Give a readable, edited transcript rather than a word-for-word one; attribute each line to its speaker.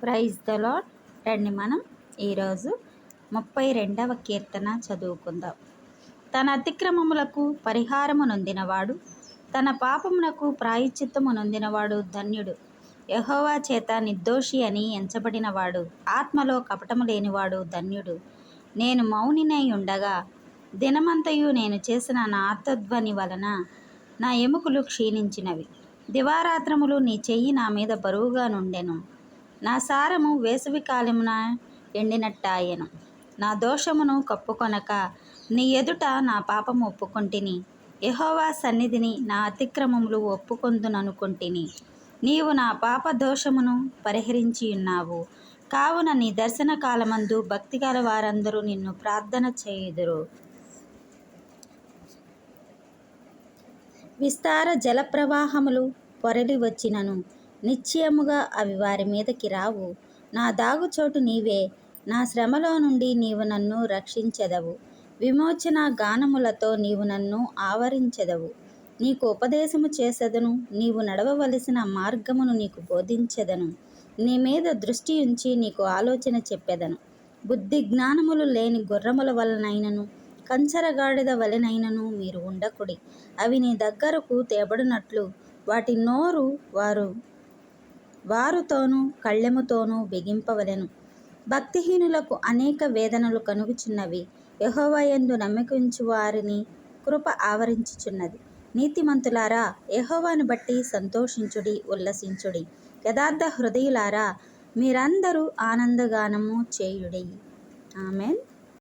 Speaker 1: Praise the lord. రండి మనం ఈరోజు 32వ కీర్తన చదువుకుందాం. తన అతిక్రమములకు పరిహారము నొందినవాడు, తన పాపమునకు ప్రాయశ్చిత్తము నొందినవాడు ధన్యుడు. యెహోవా చేత నిర్దోషి అని ఎంచబడినవాడు, ఆత్మలో కపటము లేనివాడు ధన్యుడు. నేను మౌనినై ఉండగా దినమంతయు నేను చేసిన నా ఆర్తధ్వని వలన నా ఎముకలు క్షీణించినవి. దివారాత్రములు నీ చెయ్యి నా మీద బరువుగా నుండెను. నా సారము వేసవి కాలమున ఎండినట్టాయెను. నా దోషమును కప్పుకొనక నీ ఎదుట నా పాపము ఒప్పుకొంటిని. యెహోవా సన్నిధిని నా అతిక్రమములు ఒప్పుకొందుననుకొంటిని. నీవు నా పాప దోషమును పరిహరించియున్నావు. కావున నీ దర్శన కాలమందు భక్తిగల వారందరూ నిన్ను ప్రార్థన చేయుదురు. విస్తార జలప్రవాహములు పొరలి వచ్చినను నిశ్చయముగా అవి వారి మీదకి రావు. నా దాగుచోటు నీవే. నా శ్రమలో నుండి నీవు నన్ను రక్షించెదవు. విమోచన గానములతో నీవు నన్ను ఆవరించెదవు. నీకు ఉపదేశము చేసెదను. నీవు నడవవలసిన మార్గమును నీకు బోధించెదను. నీ మీద దృష్టి ఉంచి నీకు ఆలోచన చెప్పెదను. బుద్ధి జ్ఞానములు లేని గుర్రముల వలనైనను కంచరగాడిద వలెనైనను మీరు ఉండకుడి. అవి నీ దగ్గరకు తేబడినట్లు వాటి నోరు వారుతోనూ కళ్ళెముతోనూ బిగింపవలెను. భక్తిహీనులకు అనేక వేదనలు కలుగుచున్నవి. యెహోవా యందు నమ్మికుంచు వారిని కృప ఆవరించుచున్నది. నీతిమంతులారా, యెహోవాను బట్టి సంతోషించుడి, ఉల్లసించుడి. యథార్థ హృదయులారా, మీరందరూ ఆనందగానము చేయుడి. ఆమేన్.